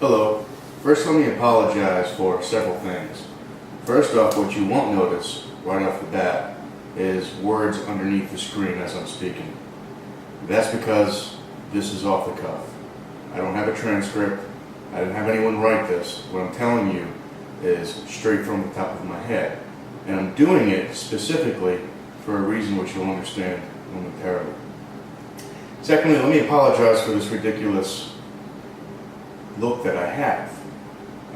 Hello. First, let me apologize for several things. First off, what you won't notice right off the bat is words underneath the screen as I'm speaking. That's because this is off the cuff. I don't have a transcript. I didn't have anyone write this. What I'm telling you is straight from the top of my head. And I'm doing it specifically for a reason which you'll understand momentarily. Secondly, let me apologize for this ridiculous look that I have.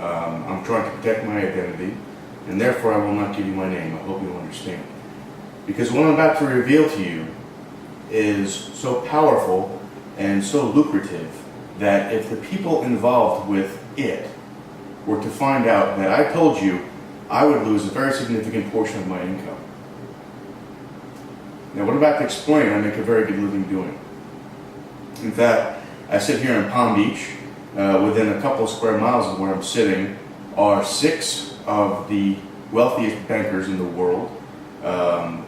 I'm trying to protect my identity, and therefore I will not give you my name. I hope you understand. Because what I'm about to reveal to you is so powerful and so lucrative that if the people involved with it were to find out that I told you, I would lose a very significant portion of my income. Now, what I'm about to explain, I make a very good living doing. In fact, I sit here in Palm Beach. Within a couple square miles of where I'm sitting are 6 of the wealthiest bankers in the world.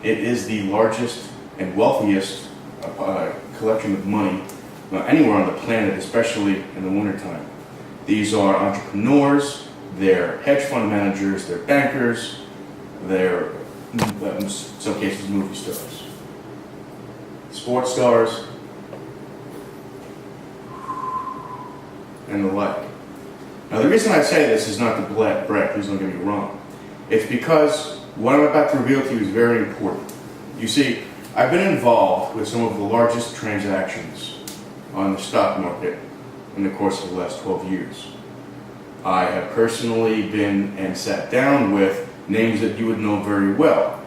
It is the largest and wealthiest collection of money anywhere on the planet, especially in the wintertime. These are entrepreneurs, they're hedge fund managers, they're bankers, they're, in some cases, movie stars, sports stars, and the like. Now, the reason I say this is not to brag, please don't get me wrong. It's because what I'm about to reveal to you is very important. You see, I've been involved with some of the largest transactions on the stock market in the course of the last 12 years. I have personally been and sat down with names that you would know very well.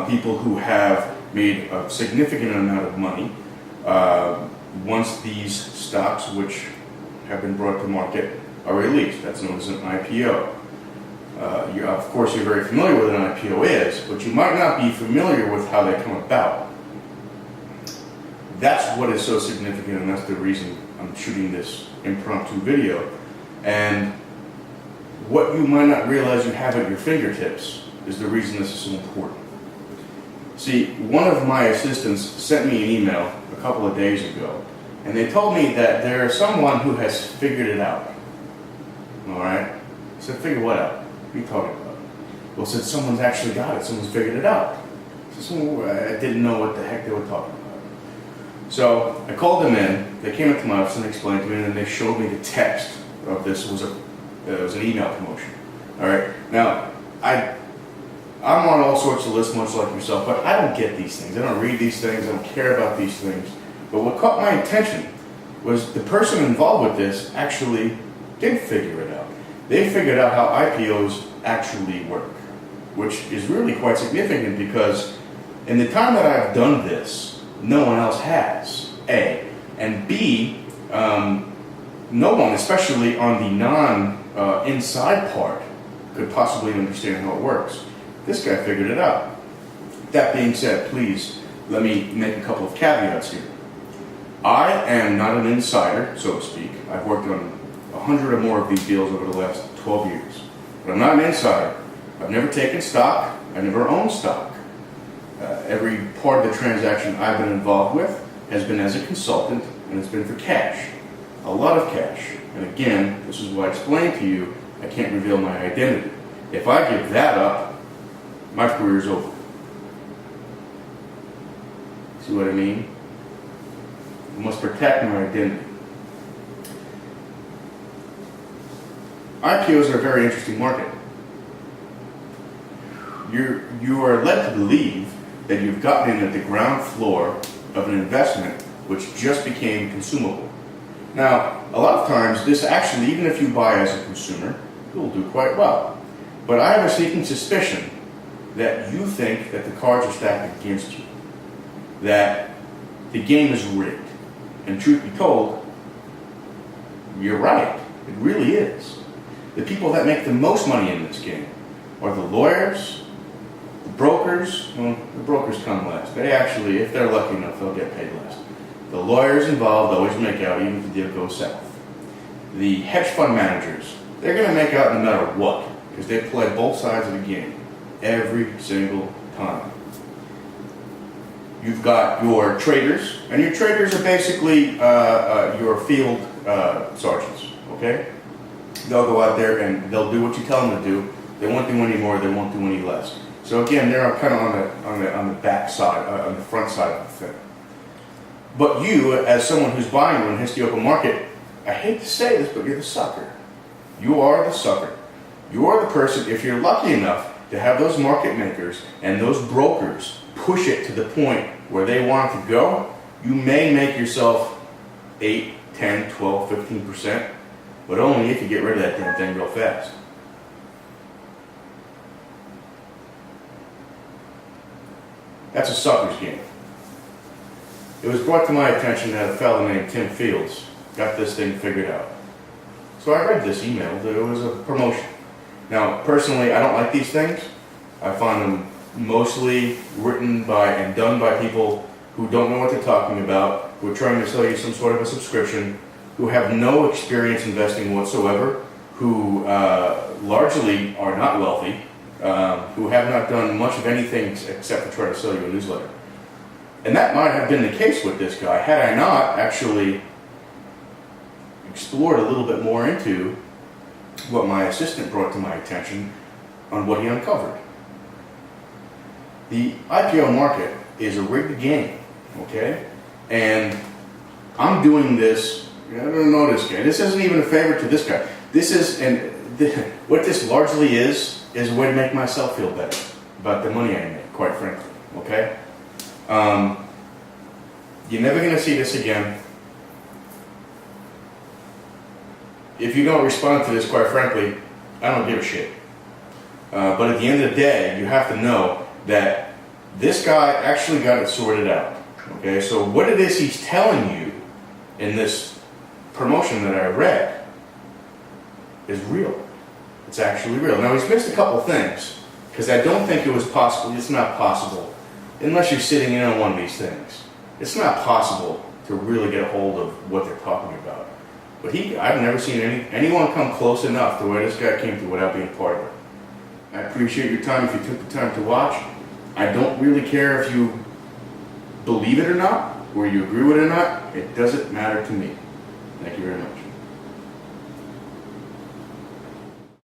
People who have made a significant amount of money once these stocks, which have been brought to market, are released. That's known as an IPO. Of course, you're very familiar with what an IPO is, but you might not be familiar with how they come about. That's what is so significant, and that's the reason I'm shooting this impromptu video. And what you might not realize you have at your fingertips is the reason this is so important. See, one of my assistants sent me an email a couple of days ago, and they told me that there is someone who has figured it out. Alright? I said, figure what out? What are you talking about? Well, said someone's actually got it. Someone's figured it out. I didn't know what the heck they were talking about. So I called them in. They came into my office and explained to me, and then they showed me the text of this. It was an email promotion. Alright? Now, I'm on all sorts of lists, much like yourself, but I don't get these things. I don't read these things. I don't care about these things. But what caught my attention was the person involved with this actually did figure it out. They figured out how IPOs actually work, which is really quite significant because in the time that I've done this, no one else has, A. And B, no one, especially on the non-inside part, could possibly understand how it works. This guy figured it out. That being said, please let me make a couple of caveats here. I am not an insider, so to speak. I've worked on 100 or more of these deals over the last 12 years. But I'm not an insider. I've never taken stock. I've never owned stock. Every part of the transaction I've been involved with has been as a consultant, and it's been for cash. A lot of cash. And again, this is what I explained to you, I can't reveal my identity. If I give that up, my career is over. See what I mean? I must protect my identity. IPOs are a very interesting market. You are led to believe that you've gotten in at the ground floor of an investment which just became consumable. Now, a lot of times, this actually, even if you buy as a consumer, you'll do quite well. But I have a sneaking suspicion that you think that the cards are stacked against you, that the game is rigged. And truth be told, you're right. It really is. The people that make the most money in this game are the lawyers, the brokers. Well, the brokers come last. They actually, if they're lucky enough, they'll get paid last. The lawyers involved always make out even if the deal goes south. The hedge fund managers, they're going to make out no matter what because they play both sides of the game every single time. You've got your traders, and your traders are basically your field sergeants, okay? They'll go out there and they'll do what you tell them to do. They won't do any more, they won't do any less. So again, they're kind of on the back side, on the front side of the thing. But you, as someone who's buying one, hits the open market, I hate to say this, but you're the sucker. You are the sucker. You are the person, if you're lucky enough to have those market makers and those brokers push it to the point where they want it to go, you may make yourself 8, 10, 12, 15%, but only if you get rid of that damn thing real fast. That's a sucker's game. It was brought to my attention that a fellow named Tim Fields got this thing figured out. So I read this email that it was a promotion. Now, personally, I don't like these things. I find them mostly written by and done by people who don't know what they're talking about, who are trying to sell you some sort of a subscription, who have no experience investing whatsoever, who largely are not wealthy, who have not done much of anything except for try to sell you a newsletter. And that might have been the case with this guy had I not actually explored a little bit more into what my assistant brought to my attention on what he uncovered. The IPO market is a rigged game, okay? And I'm doing this, I don't know this guy. This isn't even a favor to this guy. This is, what this largely is a way to make myself feel better about the money I make, quite frankly, okay? You're never going to see this again. If you don't respond to this, quite frankly, I don't give a shit. But at the end of the day, you have to know that this guy actually got it sorted out. Okay, so what it is he's telling you in this promotion that I read is real. It's actually real. Now, he's missed a couple things, because I don't think it was possible. It's not possible, unless you're sitting in on one of these things. It's not possible to really get a hold of what they're talking about. But I've never seen anyone come close enough to where this guy came to without being part of it. I appreciate your time if you took the time to watch. I don't really care if you believe it or not, or you agree with it or not. It doesn't matter to me. Thank you very much.